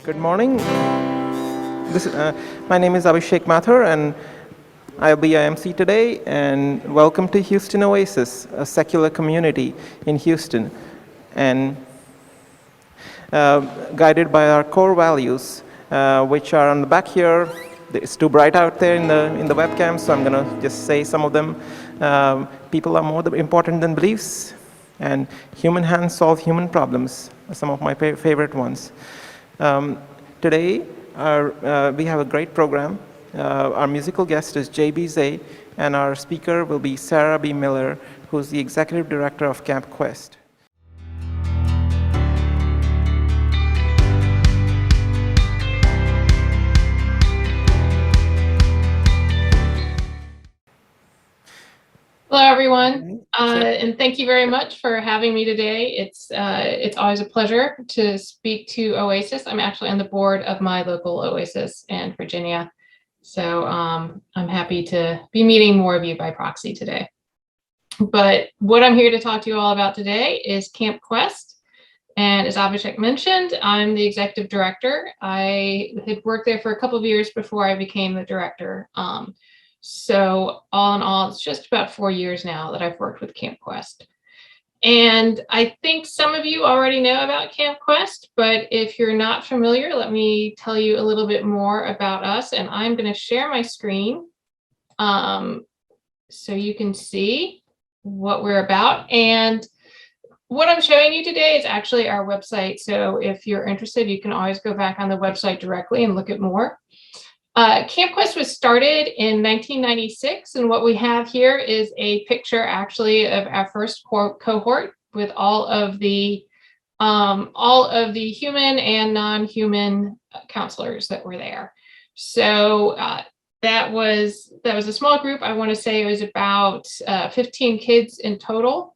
Good morning. My name is Abhishek Mathur, and I'll be MC today. And welcome to Houston Oasis, a secular community in Houston, and guided by our core values, which are on the back here. It's too bright out there in the webcam, so I'm gonna just say some of them. People are more important than beliefs, and human hands solve human problems. Some of my favorite ones. Today, we have a great program. Our musical guest is Bee Zay, and our speaker will be Bee Miller, who's the executive director of Camp Quest. Hello, everyone, and thank you very much for having me today. It's always a pleasure to speak to Oasis. I'm actually on the board of my local Oasis in Virginia, so I'm happy to be meeting more of you by proxy today. But what I'm here to talk to you all about today is Camp Quest, and as Abhishek mentioned, I'm the executive director. I had worked there for a couple of years before I became the director. So all in all, it's just about 4 years now that I've worked with Camp Quest. And I think some of you already know about Camp Quest, but if you're not familiar, let me tell you a little bit more about us. And I'm going to share my screen so you can see what we're about. And what I'm showing you today is actually our website. So if you're interested, you can always go back on the website directly and look at more. Camp Quest was started in 1996, and what we have here is a picture actually of our first cohort with all of the human and non-human counselors that were there. So that was a small group. I want to say it was about 15 kids in total.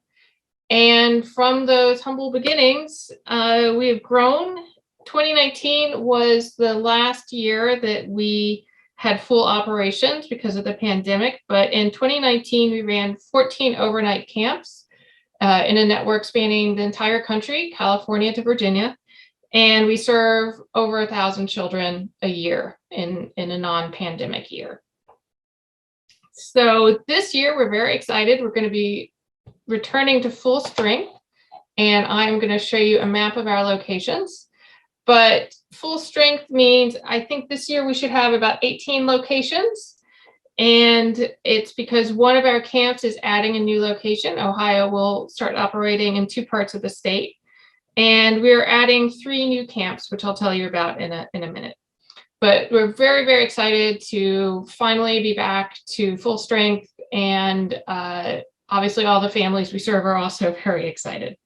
And from those humble beginnings, we have grown. 2019 was the last year that we had full operations because of the pandemic, but in 2019 we ran 14 overnight camps in a network spanning the entire country, California to Virginia, and we serve over 1,000 children a year in a non-pandemic year. So this year we're very excited. We're going to be returning to full strength, and I'm going to show you a map of our locations. But full strength means I think this year we should have about 18 locations. And it's because one of our camps is adding a new location. Ohio will start operating in 2 parts of the state. And we're adding 3 new camps, which I'll tell you about in a minute. But we're very, very excited to finally be back to full strength. And obviously all the families we serve are also very excited.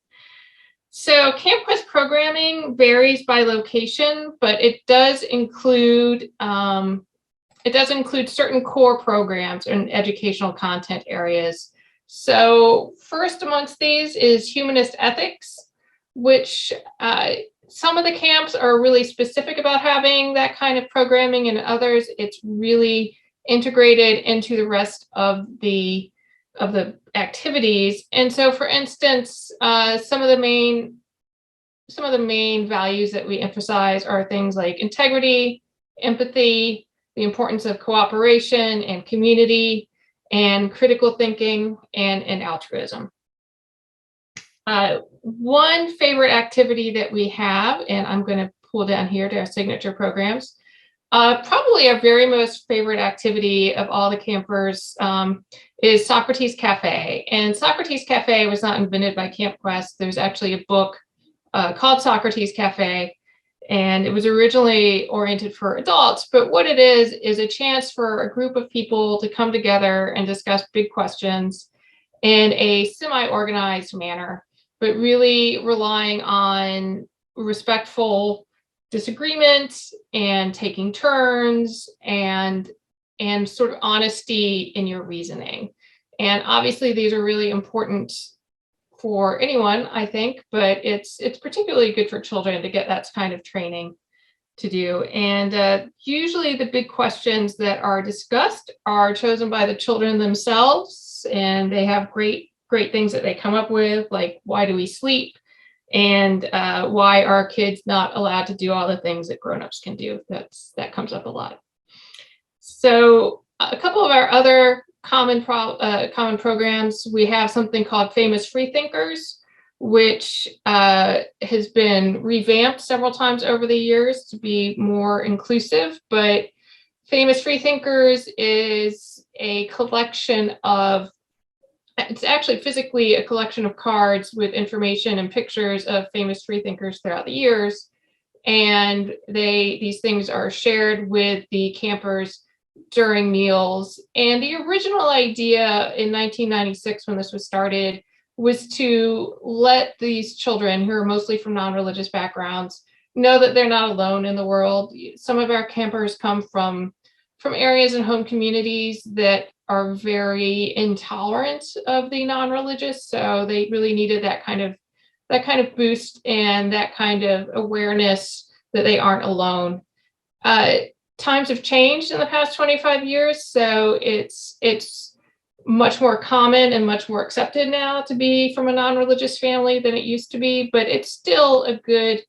So Camp Quest programming varies by location, but it does include certain core programs and educational content areas. So first amongst these is humanist ethics, which some of the camps are really specific about having that kind of programming, and others it's really integrated into the rest of the activities. And so, for instance, some of the main values that we emphasize are things like integrity, empathy, the importance of cooperation and community, and critical thinking and altruism. One favorite activity that we have, and I'm going to pull down here to our signature programs, probably our very most favorite activity of all the campers is Socrates Cafe. And Socrates Cafe was not invented by Camp Quest. There's actually a book called Socrates Cafe, and it was originally oriented for adults. But what it is a chance for a group of people to come together and discuss big questions in a semi-organized manner, but really relying on respectful disagreement and taking turns and sort of honesty in your reasoning. And obviously these are really important for anyone, I think, but it's particularly good for children to get that kind of training to do. And usually the big questions that are discussed are chosen by the children themselves, and they have great things that they come up with, like why do we sleep? and why are kids not allowed to do all the things that grown-ups can do? That comes up a lot. So a couple of our other common programs, we have something called Famous Freethinkers, which has been revamped several times over the years to be more inclusive. But Famous Freethinkers is a collection of, it's actually physically a collection of cards with information and pictures of famous freethinkers throughout the years. And these things are shared with the campers during meals. And the original idea in 1996, when this was started, was to let these children, who are mostly from non-religious backgrounds, know that they're not alone in the world. Some of our campers come from areas and home communities that are very intolerant of the non-religious, so they really needed that kind of boost and that kind of awareness that they aren't alone. Times have changed in the past 25 years, so it's much more common and much more accepted now to be from a non-religious family than it used to be, but it's still a good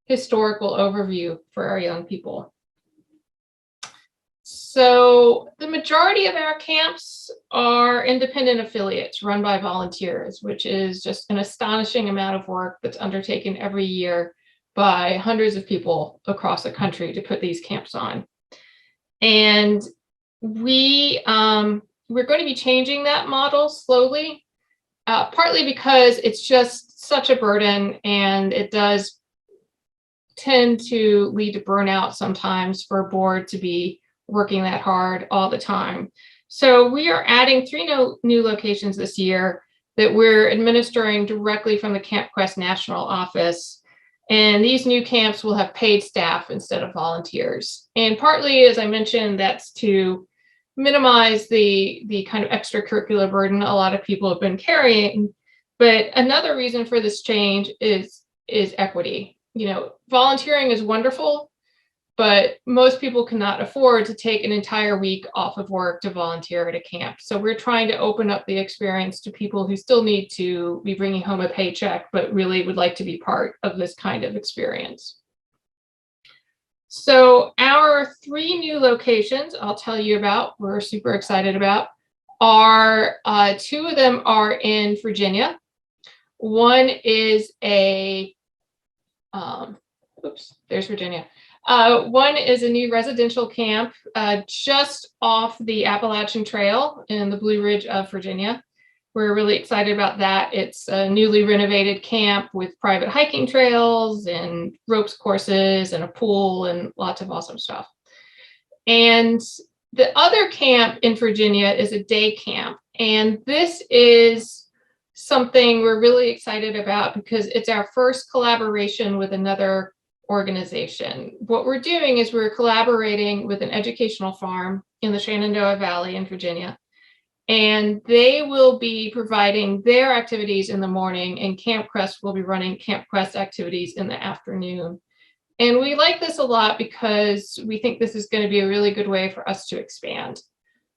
historical overview for our young people. So the majority of our camps are independent affiliates run by volunteers, which is just an astonishing amount of work that's undertaken every year by hundreds of people across the country to put these camps on. And we're going to be changing that model slowly, partly because it's just such a burden and it does tend to lead to burnout sometimes for a board to be working that hard all the time. So we are adding 3 new locations this year that we're administering directly from the Camp Quest National Office. And these new camps will have paid staff instead of volunteers. And partly, as I mentioned, that's to minimize the kind of extracurricular burden a lot of people have been carrying. But another reason for this change is equity. You know, volunteering is wonderful, but most people cannot afford to take an entire week off of work to volunteer at a camp. So we're trying to open up the experience to people who still need to be bringing home a paycheck, but really would like to be part of this kind of experience. So our 3 new locations I'll tell you about, we're super excited about, are 2 of them are in Virginia. One is there's Virginia. One is a new residential camp just off the Appalachian Trail in the Blue Ridge of Virginia. We're really excited about that. It's a newly renovated camp with private hiking trails and ropes courses and a pool and lots of awesome stuff. And the other camp in Virginia is a day camp. And this is something we're really excited about because it's our first collaboration with another organization. What we're doing is we're collaborating with an educational farm in the Shenandoah Valley in Virginia, and they will be providing their activities in the morning, and Camp Quest will be running Camp Quest activities in the afternoon. And we like this a lot because we think this is going to be a really good way for us to expand.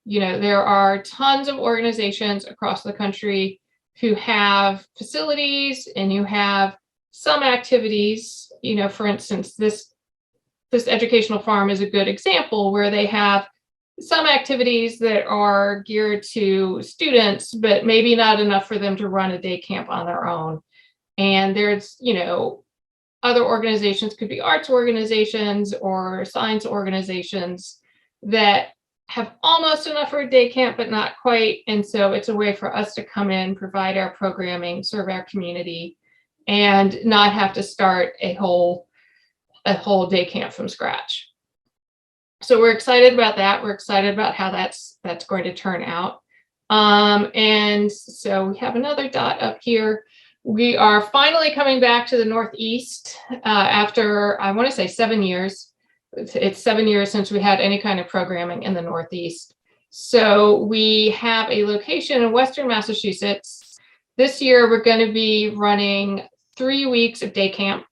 You know, there are tons of organizations across the country who have facilities and who have some activities. You know, for instance, this educational farm is a good example where they have some activities that are geared to students, but maybe not enough for them to run a day camp on their own. And there's, you know, other organizations, could be arts organizations or science organizations, that have almost enough for a day camp, but not quite. And so it's a way for us to come in, provide our programming, serve our community, and not have to start a whole day camp from scratch. So we're excited about that. We're excited about how that's going to turn out. And so we have another dot up here. We are finally coming back to the Northeast after, I want to say 7 years. It's 7 years since we had any kind of programming in the Northeast. So we have a location in Western Massachusetts. This year, we're going to be running 3 weeks of day camp,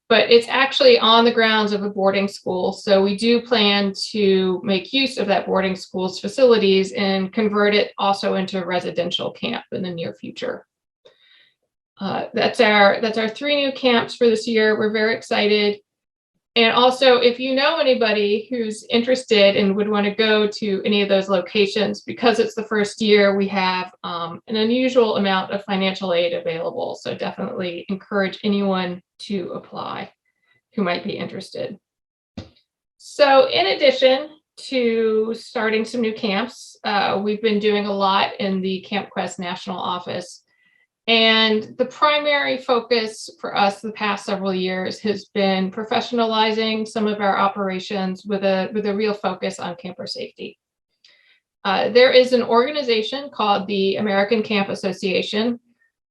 but it's actually on the grounds of a boarding school. So we do plan to make use of that boarding school's facilities and convert it also into a residential camp in the near future. That's our 3 new camps for this year. We're very excited. And also, if you know anybody who's interested and would want to go to any of those locations, because it's the first year, we have an unusual amount of financial aid available. So definitely encourage anyone to apply who might be interested. So in addition to starting some new camps, we've been doing a lot in the Camp Quest National Office. And the primary focus for us the past several years has been professionalizing some of our operations with a real focus on camper safety. There is an organization called the American Camp Association,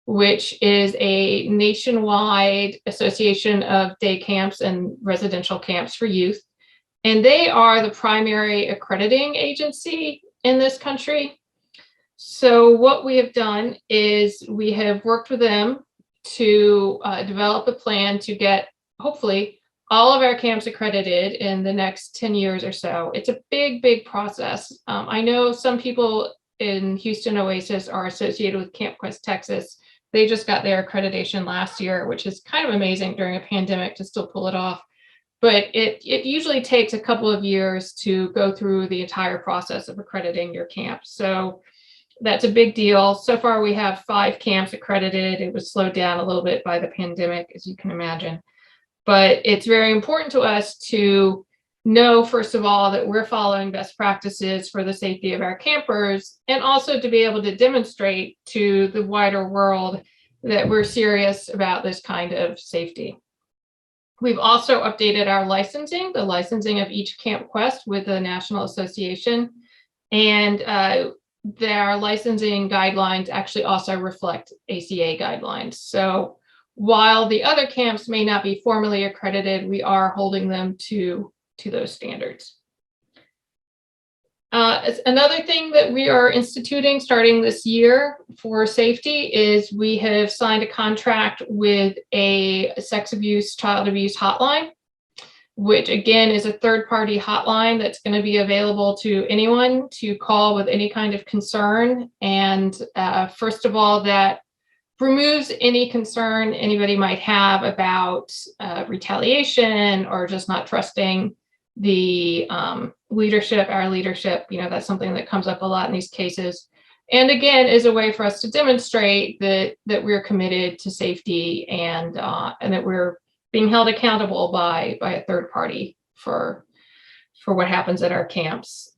which is a nationwide association of day camps and residential camps for youth. And they are the primary accrediting agency in this country. So what we have done is we have worked with them to develop a plan to get, hopefully, all of our camps accredited in the next 10 years or so. It's a big, big process. I know some people in Houston Oasis are associated with Camp Quest Texas. They just got their accreditation last year, which is kind of amazing during a pandemic to still pull it off. But it usually takes a couple of years to go through the entire process of accrediting your camp. So that's a big deal. So far, we have 5 camps accredited. It was slowed down a little bit by the pandemic, as you can imagine. But it's very important to us to know, first of all, that we're following best practices for the safety of our campers, and also to be able to demonstrate to the wider world that we're serious about this kind of safety. We've also updated our licensing, the licensing of each Camp Quest with the National Association. And their licensing guidelines actually also reflect ACA guidelines. So while the other camps may not be formally accredited, we are holding them to those standards. Another thing that we are instituting starting this year for safety is we have signed a contract with a sex abuse, child abuse hotline, which again is a third-party hotline that's going to be available to anyone to call with any kind of concern. And first of all, that removes any concern anybody might have about retaliation or just not trusting the leadership, our leadership. You know, that's something that comes up a lot in these cases. And again, is a way for us to demonstrate that we're committed to safety and that we're being held accountable by a third party for what happens at our camps.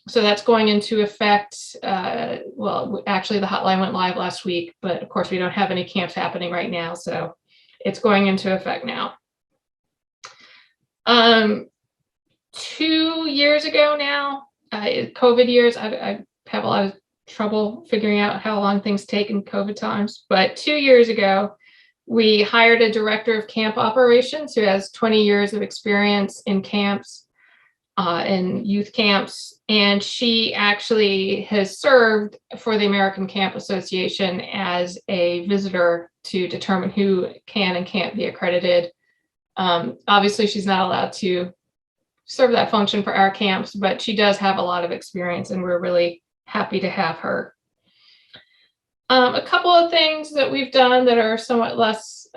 So that's going into effect. Well, actually, the hotline went live last week, but of course, we don't have any camps happening right now. So it's going into effect now. 2 years ago now, COVID years, I have a lot of trouble figuring out how long things take in COVID times. But 2 years ago, we hired a director of camp operations who has 20 years of experience in camps, in youth camps. And she actually has served for the American Camp Association as a visitor to determine who can and can't be accredited. Obviously, she's not allowed to serve that function for our camps, but she does have a lot of experience and we're really happy to have her. A couple of things that we've done that are somewhat less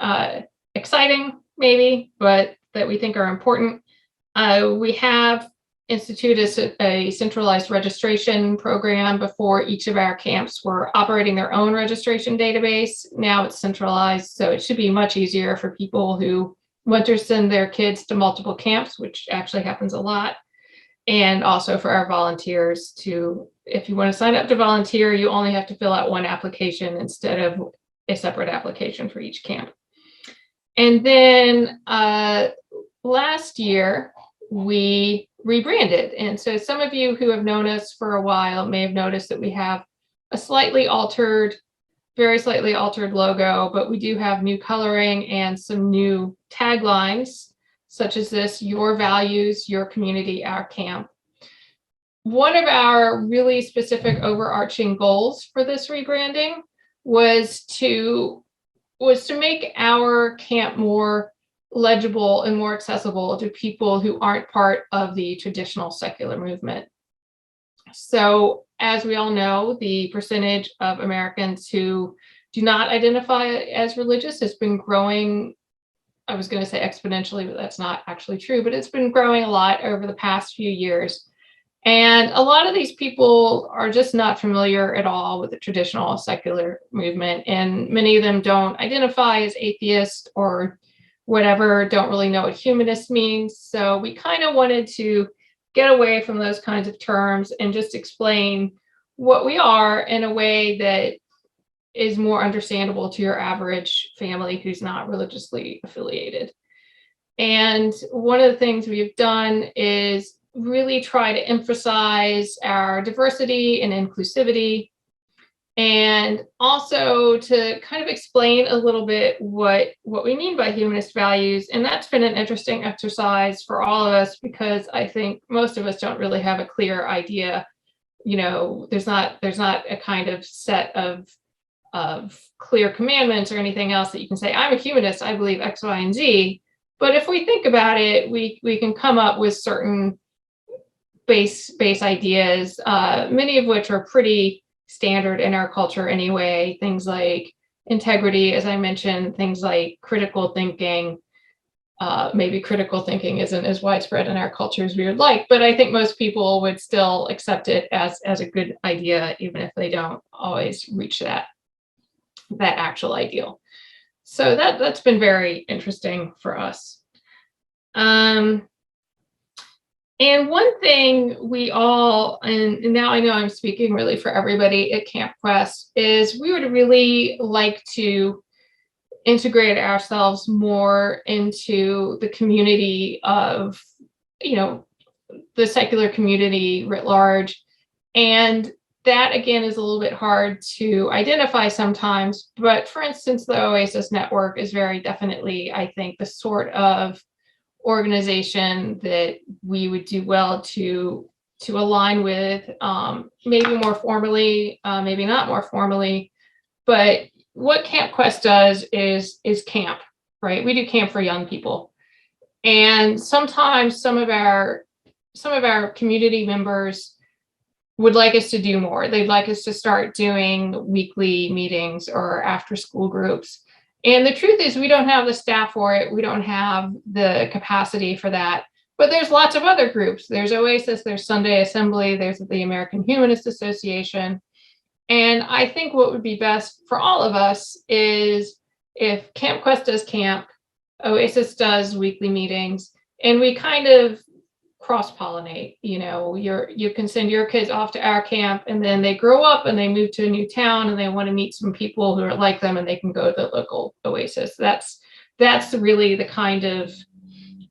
exciting, maybe, but that we think are important. We have instituted a centralized registration program. Before, each of our camps were operating their own registration database. Now it's centralized, so it should be much easier for people who want to send their kids to multiple camps, which actually happens a lot. And also for our volunteers to, if you want to sign up to volunteer, you only have to fill out one application instead of a separate application for each camp. And then last year, we rebranded. And so some of you who have known us for a while may have noticed that we have a slightly altered, very slightly altered logo, but we do have new coloring and some new taglines, such as this: your values, your community, our camp. One of our really specific overarching goals for this rebranding was to make our camp more legible and more accessible to people who aren't part of the traditional secular movement. So as we all know, the percentage of Americans who do not identify as religious has been growing. I was going to say exponentially, but that's not actually true, but it's been growing a lot over the past few years. And a lot of these people are just not familiar at all with the traditional secular movement. And many of them don't identify as atheist or whatever, don't really know what humanist means. So we kind of wanted to get away from those kinds of terms and just explain what we are in a way that is more understandable to your average family who's not religiously affiliated. And one of the things we've done is really try to emphasize our diversity and inclusivity, and also to kind of explain a little bit what we mean by humanist values. And that's been an interesting exercise for all of us, because I think most of us don't really have a clear idea. There's not a kind of set of clear commandments or anything else that you can say, I'm a humanist, I believe X, Y, and Z. But if we think about it, we can come up with certain base ideas, many of which are pretty standard in our culture anyway. Things like integrity, as I mentioned, things like critical thinking. Maybe critical thinking isn't as widespread in our culture as we would like, but I think most people would still accept it as a good idea, even if they don't always reach that actual ideal. So that's been very interesting for us. And one thing we all, and now I know I'm speaking really for everybody at Camp Quest, is we would really like to integrate ourselves more into the community of, the secular community writ large. And that, again, is a little bit hard to identify sometimes. But for instance, the Oasis network is very definitely, I think, the sort of organization that we would do well to align with, maybe more formally, maybe not more formally. But what Camp Quest does is camp, right? We do camp for young people. And sometimes some of our community members would like us to do more. They'd like us to start doing weekly meetings or after school groups. And the truth is, we don't have the staff for it. We don't have the capacity for that. But there's lots of other groups. There's Oasis, there's Sunday Assembly, there's the American Humanist Association. And I think what would be best for all of us is if Camp Quest does camp, Oasis does weekly meetings, and we kind of cross-pollinate. You can send your kids off to our camp, and then they grow up and they move to a new town and they want to meet some people who are like them, and they can go to the local Oasis. That's really the kind of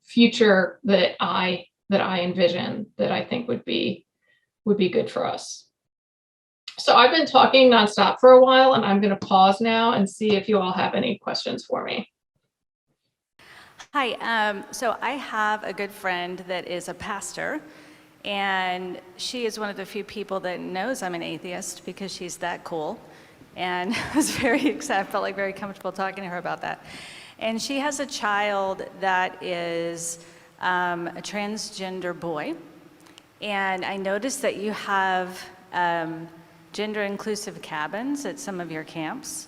future that I envision, that I think would be good for us. So I've been talking nonstop for a while, and I'm going to pause now and see if you all have any questions for me. Hi, so I have a good friend that is a pastor, and she is one of the few people that knows I'm an atheist because she's that cool. And I was very excited, felt like very comfortable talking to her about that. And she has a child that is a transgender boy. And I noticed that you have gender inclusive cabins at some of your camps.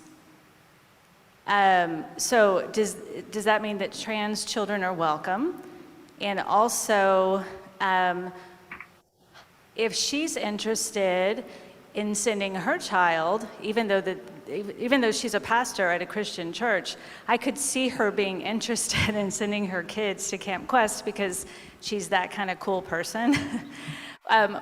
So does that mean that trans children are welcome? And also, if she's interested in sending her child, even though she's a pastor at a Christian church, I could see her being interested in sending her kids to Camp Quest because she's that kind of cool person.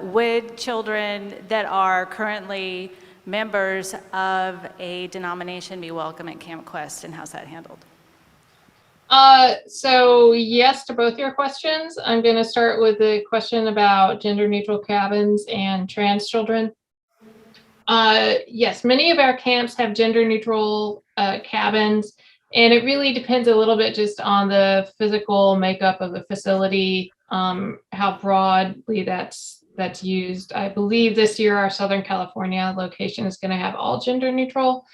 Would children that are currently members of a denomination be welcome at Camp Quest, and how's that handled? So yes to both your questions. I'm going to start with the question about gender neutral cabins and trans children. Yes, many of our camps have gender neutral cabins, and it really depends a little bit just on the physical makeup of the facility, how broadly that's used. I believe this year our Southern California location is going to have all gender neutral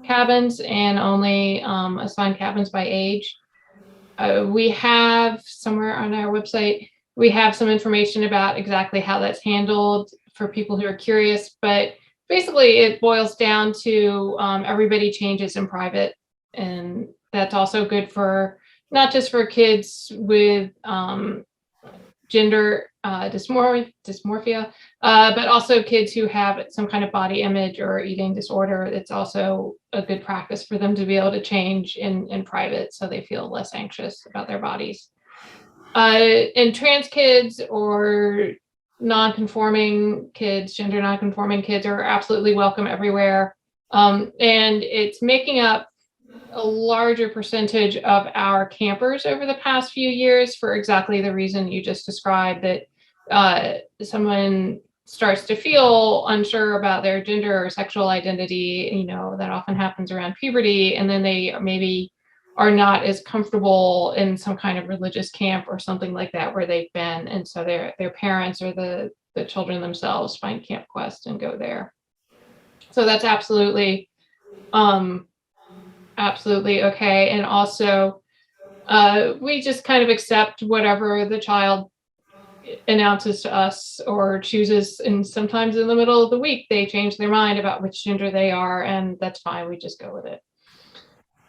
cabins and only assigned cabins by age. We have somewhere on our website, we have some information about exactly how that's handled for people who are curious, but basically it boils down to everybody changes in private, and that's also good for not just for kids with gender dysmorphia, but also kids who have some kind of body image or eating disorder. It's also a good practice for them to be able to change in private so they feel less anxious about their bodies. And trans kids or non-conforming kids, gender non-conforming kids are absolutely welcome everywhere. And it's making up a larger percentage of our campers over the past few years for exactly the reason you just described, that someone starts to feel unsure about their gender or sexual identity, that often happens around puberty, and then they maybe are not as comfortable in some kind of religious camp or something like that where they've been, and so their parents or the children themselves find Camp Quest and go there. So that's absolutely okay. And also we just kind of accept whatever the child announces to us or chooses, and sometimes in the middle of the week they change their mind about which gender they are, and that's fine, we just go with it.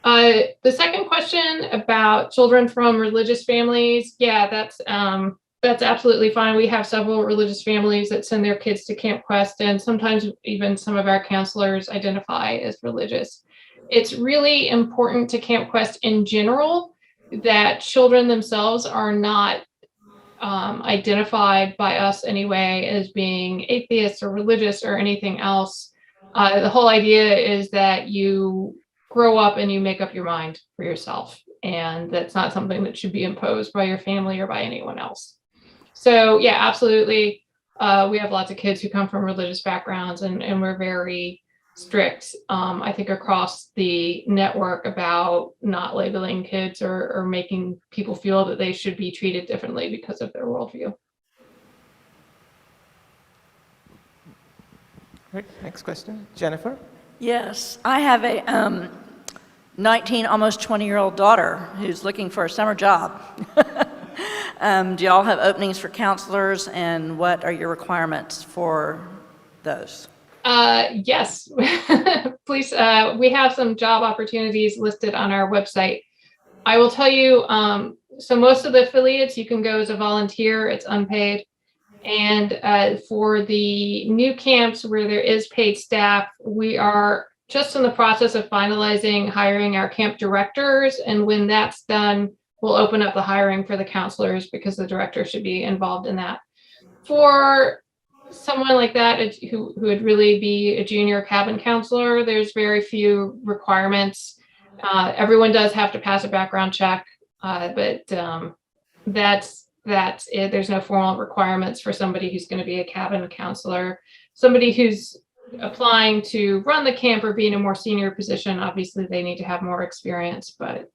The second question about children from religious families, yeah, that's absolutely fine. We have several religious families that send their kids to Camp Quest, and sometimes even some of our counselors identify as religious. It's really important to Camp Quest in general that children themselves are not identified by us anyway as being atheists or religious or anything else. The whole idea is that you grow up and you make up your mind for yourself, and that's not something that should be imposed by your family or by anyone else. So yeah, absolutely. We have lots of kids who come from religious backgrounds, and we're very strict, I think, across the network about not labeling kids or making people feel that they should be treated differently because of their worldview. Right, next question, Jennifer. Yes, I have a 19, almost 20-year-old daughter who's looking for a summer job. Do y'all have openings for counselors, and what are your requirements for those? Yes, please. We have some job opportunities listed on our website. I will tell you, so most of the affiliates, you can go as a volunteer, it's unpaid. And for the new camps where there is paid staff, we are just in the process of finalizing hiring our camp directors. And when that's done, we'll open up the hiring for the counselors, because the director should be involved in that. For someone like that who would really be a junior cabin counselor, there's very few requirements. Everyone does have to pass a background check, but that's it. There's no formal requirements for somebody who's going to be a cabin counselor. Somebody who's applying to run the camp or be in a more senior position, obviously they need to have more experience, but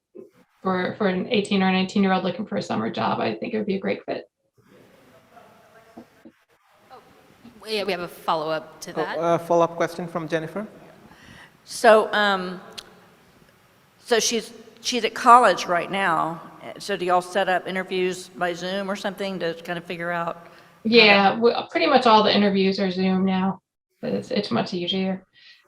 for an 18 or 19-year-old looking for a summer job, I think it would be a great fit. Yeah, we have a follow-up to that. A follow-up question from Jennifer. So, so she's at college right now. So do y'all set up interviews by Zoom or something to kind of figure out? Yeah, pretty much all the interviews are Zoom now, but it's much easier.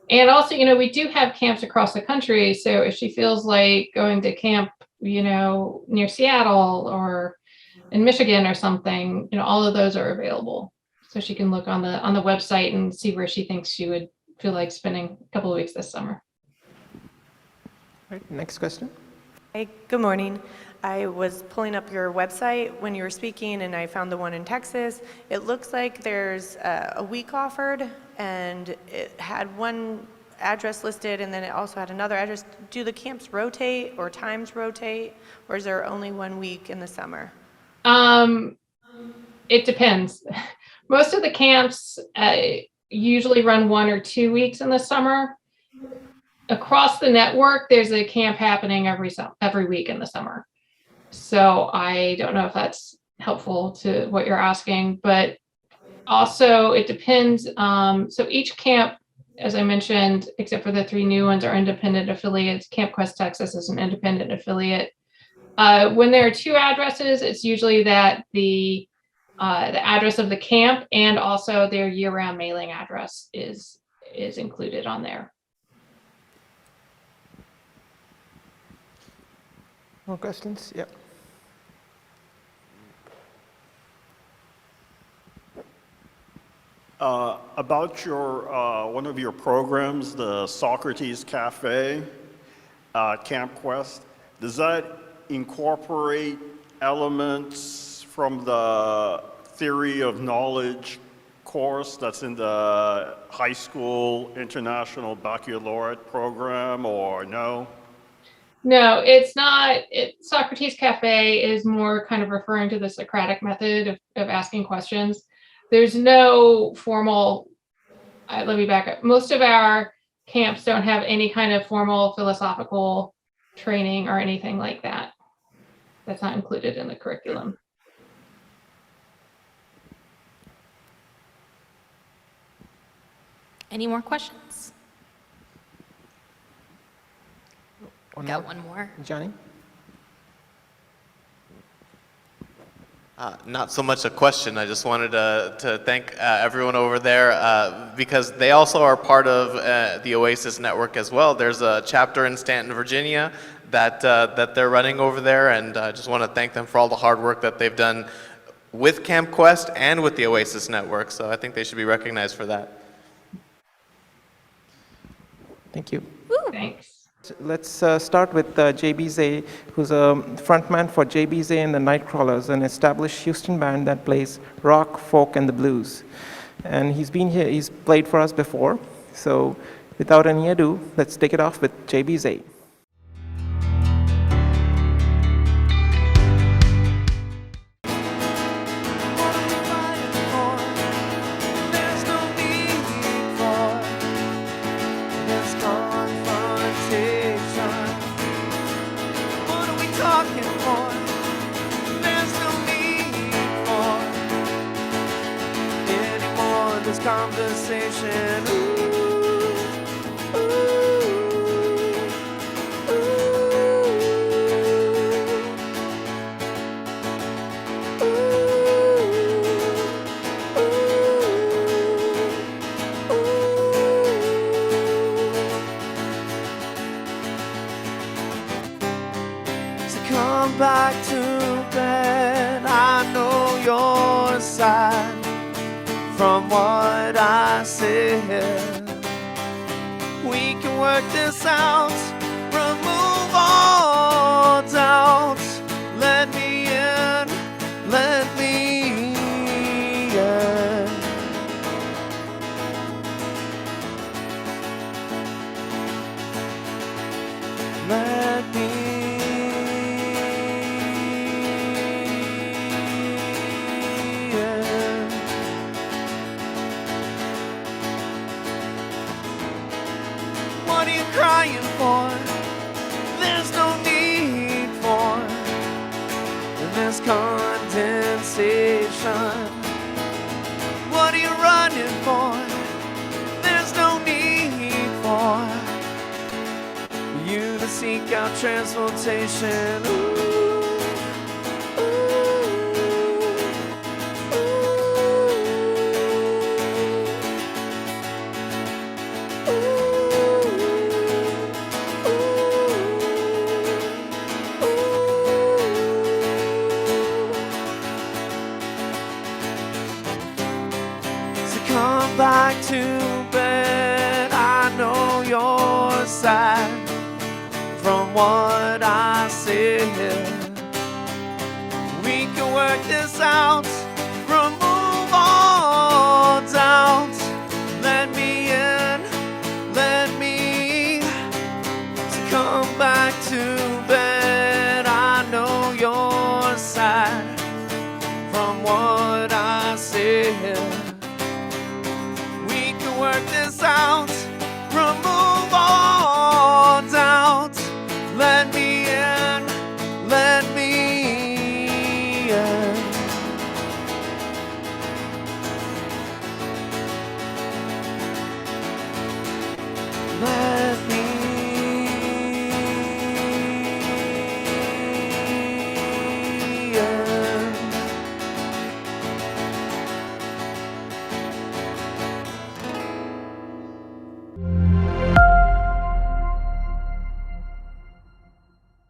And also, we do have camps across the country. So if she feels like going to camp, near Seattle or in Michigan or something, all of those are available. So she can look on the website and see where she thinks she would feel like spending a couple of weeks this summer. Right, next question. Hey, good morning. I was pulling up your website when you were speaking, and I found the one in Texas. It looks like there's a week offered, and it had one address listed, and then it also had another address. Do the camps rotate or times rotate, or is there only 1 week in the summer? It depends. Most of the camps usually run 1 or 2 weeks in the summer. Across the network, there's a camp happening every week in the summer. So I don't know if that's helpful to what you're asking, but also it depends. So each camp, as I mentioned, except for the 3 new ones, are independent affiliates. Camp Quest Texas is an independent affiliate. When there are 2 addresses, it's usually that the address of the camp and also their year-round mailing address is is included on there. More questions? Yeah. About your one of your programs, the Socrates Cafe, Camp Quest, does that incorporate elements from the theory of knowledge course that's in the high school international baccalaureate program, or no? No, it's not. Socrates Cafe is more kind of referring to the Socratic method of asking questions. There's no formal, let me back up. Most of our camps don't have any kind of formal philosophical training or anything like that. That's not included in the curriculum. Any more questions? Got one more. Johnny? Not so much a question. I just wanted to thank everyone over there because they also are part of the Oasis network as well. There's a chapter in Stanton, Virginia that they're running over there, and I just want to thank them for all the hard work that they've done with Camp Quest and with the Oasis network. So I think they should be recognized for that. Thank you. Thanks. Let's start with Bee Zay, who's a frontman for Bee Zay and the Nightcrawlers, an established Houston band that plays rock, folk, and the blues. And he's been here, he's played for us before. So without any ado, let's take it off with Bee Zay. Conversation. So come back to bed. I know your side. From what I said, we can work this out, remove all doubts. Let me in, let me in. Let me in. What are you crying for? There's no need for this condensation. What are you running for? There's no need for you to seek out transportation. Come back to bed. I know your side. From what I said, we can work this out. Remove all doubts. Let me in, let me. So come back to bed. I know your side. From what I said, work this out.